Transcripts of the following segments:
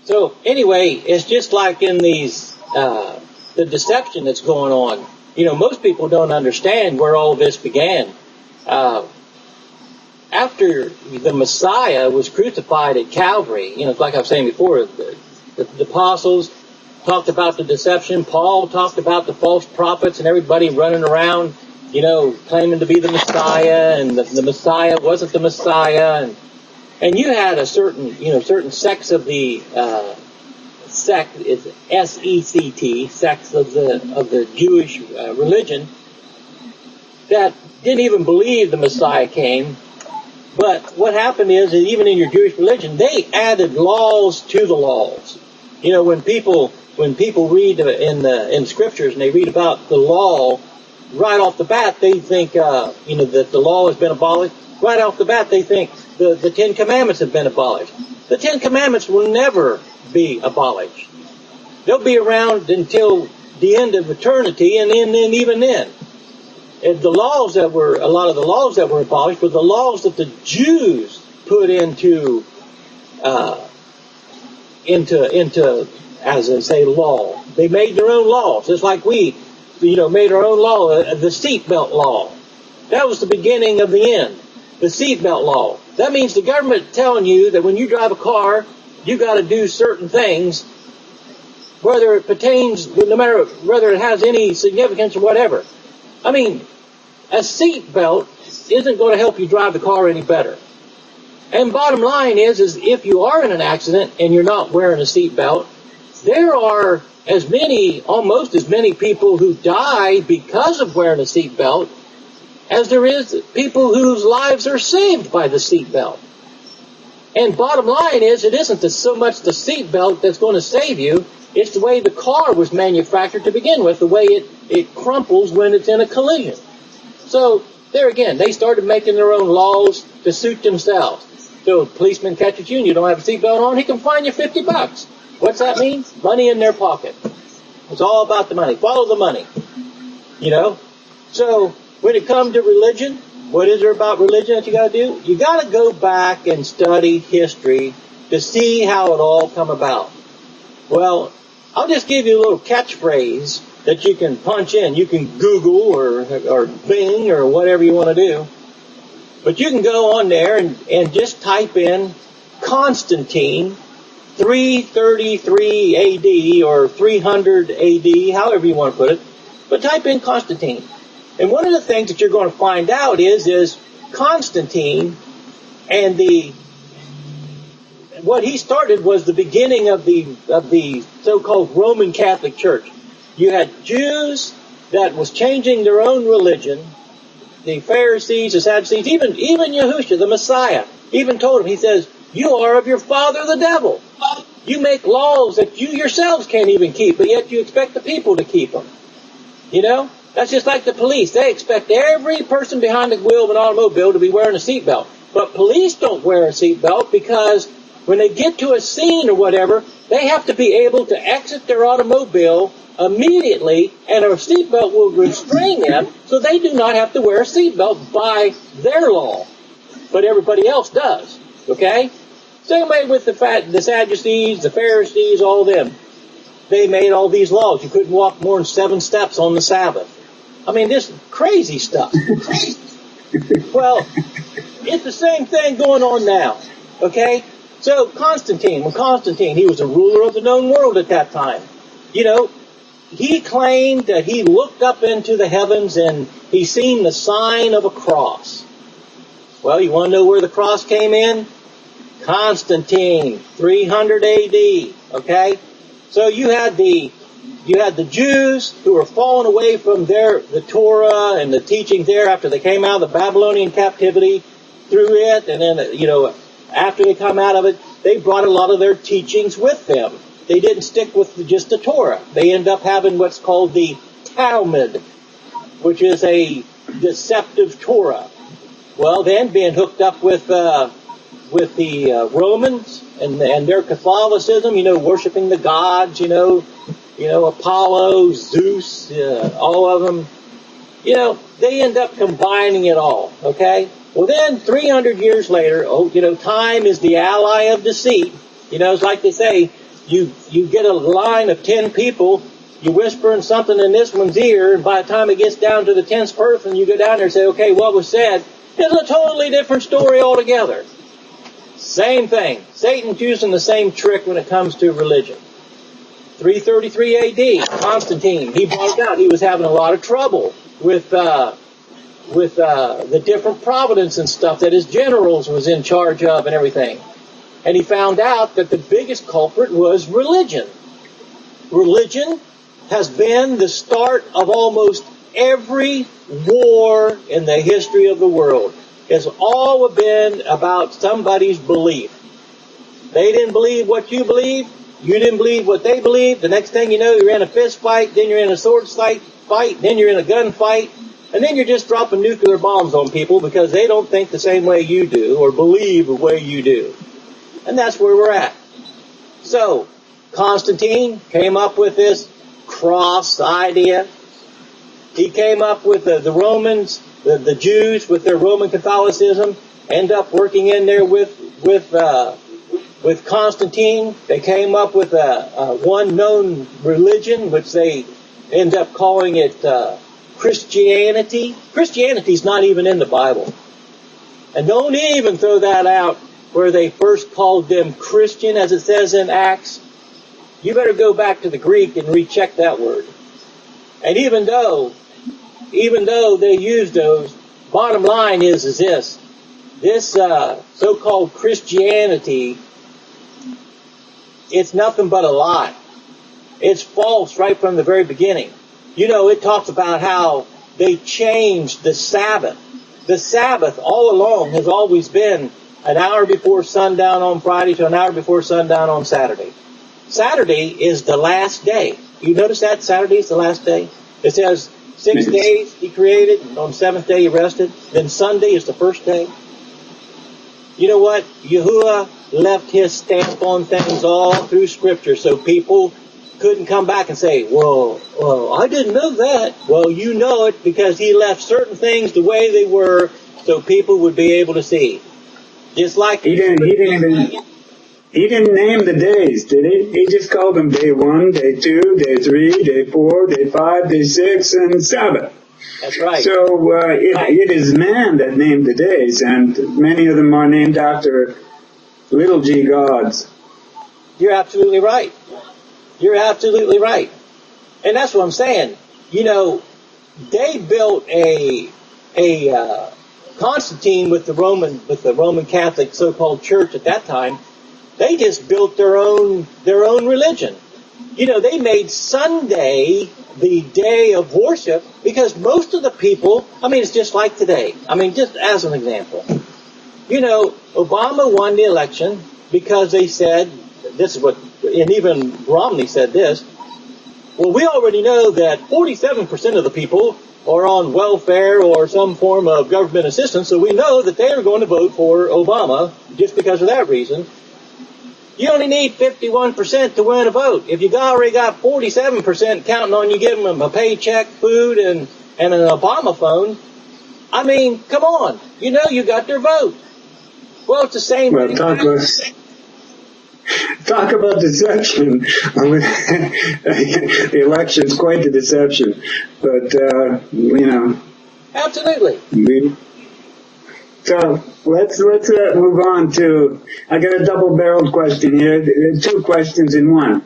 So anyway, it's just like in these, the deception that's going on. Most people don't understand where all this began. After the Messiah was crucified at Calvary, like I was saying before, the apostles talked about the deception. Paul talked about the false prophets and everybody running around, claiming to be the Messiah, and the Messiah wasn't the Messiah. And you had a certain sects of the sect, is S-E-C-T, sects of the Jewish religion that didn't even believe the Messiah came. But what happened is that even in your Jewish religion, they added laws to the laws. When people read in the scriptures and they read about the law, right off the bat they think that the law has been abolished. Right off the bat they think the Ten Commandments have been abolished. The Ten Commandments will never be abolished. They'll be around until the end of eternity, and then even then. And a lot of the laws that were abolished were the laws that the Jews put into as I say, law. They made their own laws, just like we, made our own law, the seatbelt law. That was the beginning of the end, the seatbelt law. That means the government telling you that when you drive a car, you got to do certain things, whether it pertains, no matter whether it has any significance or whatever. I mean, a seatbelt isn't going to help you drive the car any better. And bottom line is if you are in an accident and you're not wearing a seatbelt, there are almost as many people who die because of wearing a seatbelt as there is people whose lives are saved by the seatbelt. And bottom line is, it isn't so much the seatbelt that's going to save you, it's the way the car was manufactured to begin with, the way it crumples when it's in a collision. So, there again, they started making their own laws to suit themselves. So, a policeman catches you and you don't have a seatbelt on, he can fine you $50. What's that mean? Money in their pocket. It's all about the money. Follow the money. So, when it comes to religion, what is there about religion that you got to do? You got to go back and study history to see how it all come about. Well, I'll just give you a little catchphrase that you can punch in. You can Google or Bing or whatever you want to do. But you can go on there and just type in Constantine 333 AD or 300 AD, however you want to put it. But type in Constantine. And one of the things that you're going to find out is Constantine and what he started was the beginning of the so-called Roman Catholic Church. You had Jews that was changing their own religion. The Pharisees, the Sadducees, even Yahusha, the Messiah, even told him, he says, you are of your father the devil. You make laws that you yourselves can't even keep, but yet you expect the people to keep them. That's just like the police. They expect every person behind the wheel of an automobile to be wearing a seatbelt. But police don't wear a seatbelt because when they get to a scene or whatever, they have to be able to exit their automobile immediately, and a seatbelt will restrain them, so they do not have to wear a seatbelt by their law. But everybody else does. Okay? Same way with the Sadducees, the Pharisees, all of them. They made all these laws. You couldn't walk more than 7 steps on the Sabbath. I mean, this crazy stuff. Well, it's the same thing going on now. Okay? So Constantine, he was a ruler of the known world at that time. He claimed that he looked up into the heavens and he seen the sign of a cross. Well, you want to know where the cross came in? Constantine, 300 AD. Okay? So you had the Jews who were falling away from the Torah and the teachings there after they came out of the Babylonian captivity through it, and then, after they come out of it, they brought a lot of their teachings with them. They didn't stick with just the Torah. They end up having what's called the Talmud, which is a deceptive Torah. Well, then being hooked up with the Romans and their Catholicism, worshiping the gods, Apollo, Zeus, all of them, they end up combining it all, okay? Well, then 300 years later, time is the ally of deceit. It's like they say, You get a line of 10 people, you whispering something in this one's ear, and by the time it gets down to the 10th person, you go down there and say, okay, what was said? It's a totally different story altogether. Same thing. Satan's using the same trick when it comes to religion. 333 A.D., Constantine, he brought out he was having a lot of trouble with the different providence and stuff that his generals was in charge of and everything. And he found out that the biggest culprit was religion. Religion has been the start of almost every war in the history of the world. It's all been about somebody's belief. They didn't believe what you believe. You didn't believe what they believed. The next thing you know, you're in a fist fight, then you're in a sword fight, then you're in a gun fight, and then you're just dropping nuclear bombs on people because they don't think the same way you do or believe the way you do. And that's where we're at. So, Constantine came up with this cross idea. He came up with the Romans, the Jews with their Roman Catholicism, end up working in there with Constantine. They came up with a one known religion, which they end up calling it Christianity. Christianity's not even in the Bible. And don't even throw that out where they first called them Christian, as it says in Acts. You better go back to the Greek and recheck that word. And even though they use those, bottom line is this so-called Christianity, it's nothing but a lie. It's false right from the very beginning. You know, it talks about how they changed the Sabbath. The Sabbath all along has always been an hour before sundown on Friday to an hour before sundown on Saturday. Saturday is the last day. You notice that? Saturday is the last day. It says 6 days he created, and on the seventh day he rested. Then Sunday is the first day. You know what? Yahuah left his stamp on things all through Scripture so people couldn't come back and say, well, I didn't know that. Well, you know it because he left certain things the way they were so people would be able to see. Just like he didn't name the days, did he? He just called them day 1, day 2, day 3, day 4, day 5, day 6, and Sabbath. That's right. So it is man that named the days, and many of them are named after little g gods. You're absolutely right. You're absolutely right. And that's what I'm saying. You know, they built a Constantine with the Roman Catholic so-called church at that time. They just built their own religion. You know, they made Sunday the day of worship because most of the people, I mean, it's just like today. I mean, just as an example. You know, Obama won the election because they said, this is what, and even Romney said this, well, we already know that 47% of the people are on welfare or some form of government assistance, so we know that they are going to vote for Obama just because of that reason. You only need 51% to win a vote. If you already got 47% counting on you giving them a paycheck, food, and an Obama phone, I mean, come on. You know you got their vote. Well, it's the same thing. Talk about deception. The election's quite the deception. But, you know. Absolutely. So let's move on to, I got a double-barreled question here, 2 questions in one.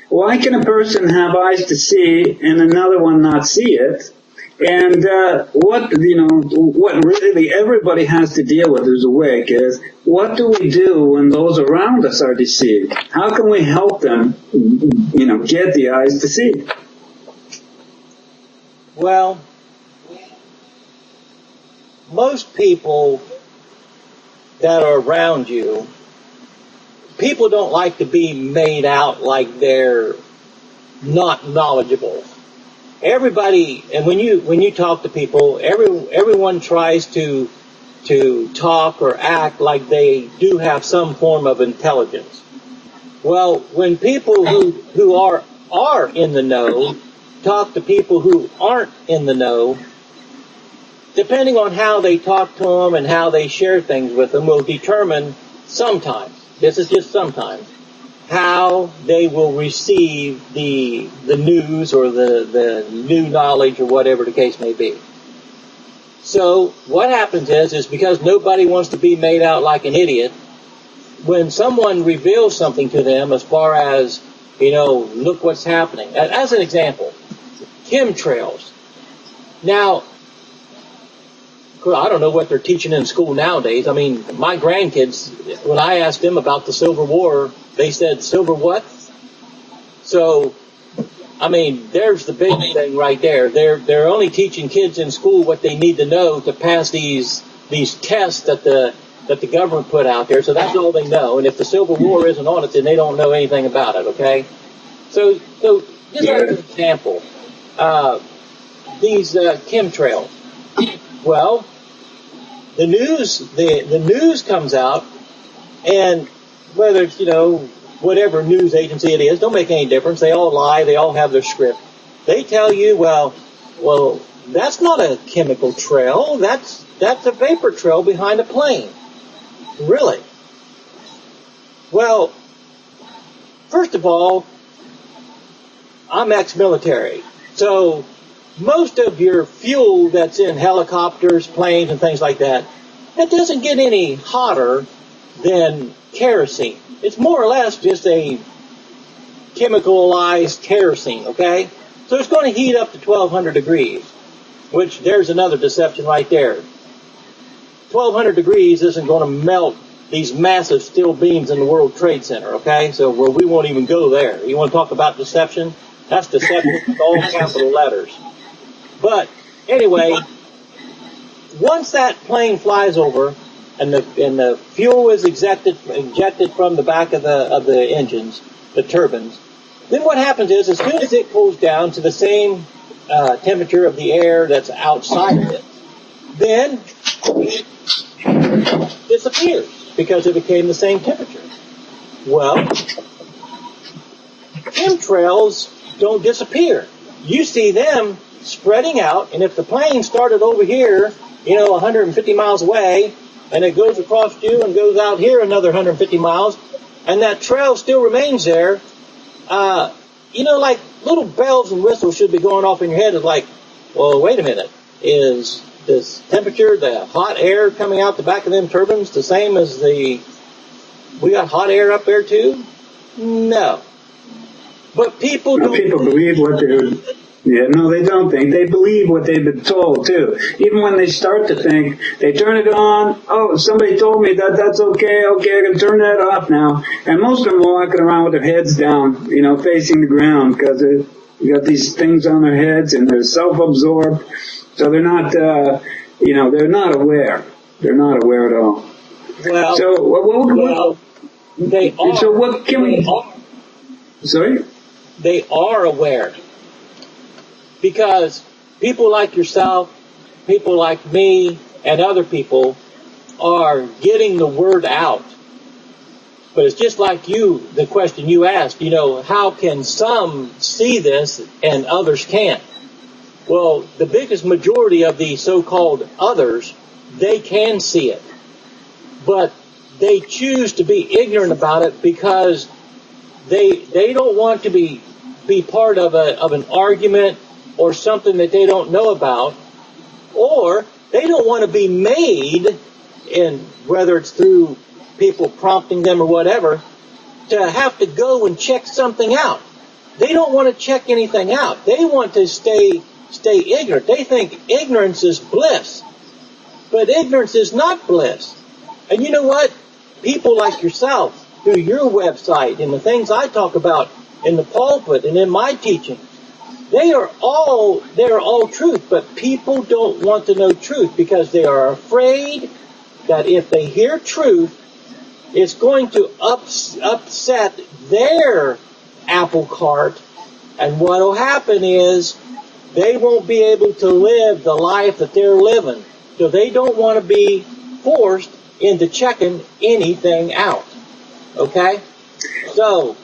Why can a person have eyes to see and another one not see it? And what really everybody has to deal with who's awake is, what do we do when those around us are deceived? How can we help them, get the eyes to see? Well, most people that are around you, people don't like to be made out like they're not knowledgeable. Everybody, and when you talk to people, everyone tries to talk or act like they do have some form of intelligence. Well, when people who are in the know talk to people who aren't in the know, depending on how they talk to them and how they share things with them will determine sometimes, this is just sometimes, how they will receive the news or the new knowledge or whatever the case may be. So what happens is because nobody wants to be made out like an idiot, when someone reveals something to them as far as, look what's happening. As an example, chemtrails. Now, I don't know what they're teaching in school nowadays. I mean, my grandkids, when I asked them about the Civil War, they said, Silver what? So, I mean, there's the big thing right there. They're only teaching kids in school what they need to know to pass these tests that the government put out there. So that's all they know. And if the Civil War isn't on it, then they don't know anything about it. Okay. So just as an example, these chemtrails. Well, the news comes out, and whether it's whatever news agency it is, don't make any difference. They all lie. They all have their script. They tell you, well, that's not a chemical trail. That's a vapor trail behind a plane. Really? Well, first of all, I'm ex-military. So most of your fuel that's in helicopters, planes, and things like that, that doesn't get any hotter than kerosene. It's more or less just a chemicalized kerosene, okay? So it's going to heat up to 1,200 degrees, which there's another deception right there. 1,200 degrees isn't going to melt these massive steel beams in the World Trade Center, okay? So we won't even go there. You want to talk about deception? That's deception with all capital letters. But anyway, once that plane flies over and the fuel is ejected from the back of the engines, the turbines, then what happens is as soon as it cools down to the same temperature of the air that's outside of it, then it disappears because it became the same temperature. Well, chemtrails don't disappear. You see them spreading out, and if the plane started over here, 150 miles away, and it goes across you and goes out here another 150 miles, and that trail still remains there, like little bells and whistles should be going off in your head. It's like, well, wait a minute. Is this temperature, the hot air coming out the back of them turbines, the same as we got hot air up there too? No. But people believe what they're... Yeah, no, they don't think. They believe what they've been told, too. Even when they start to think, they turn it on. Oh, somebody told me that's okay. Okay, I can turn that off now. And most of them are walking around with their heads down, facing the ground, because you got these things on their heads, and they're self-absorbed. So they're not, they're not aware. They're not aware at all. Well, so they are. So what can we... Sorry? They are aware. Because people like yourself, people like me, and other people are getting the word out. But it's just like the question you asked, how can some see this and others can't? Well, the biggest majority of the so-called others, they can see it. But they choose to be ignorant about it because they don't want to be part of an argument or something that they don't know about, or they don't want to be made, in whether it's through people prompting them or whatever, to have to go and check something out. They don't want to check anything out. They want to stay ignorant. They think ignorance is bliss. But ignorance is not bliss. And you know what? People like yourself, through your website and the things I talk about in the pulpit and in my teaching, they are all truth, but people don't want to know truth because they are afraid that if they hear truth, it's going to upset their apple cart, and what will happen is they won't be able to live the life that they're living. So they don't want to be forced into checking anything out. Okay? So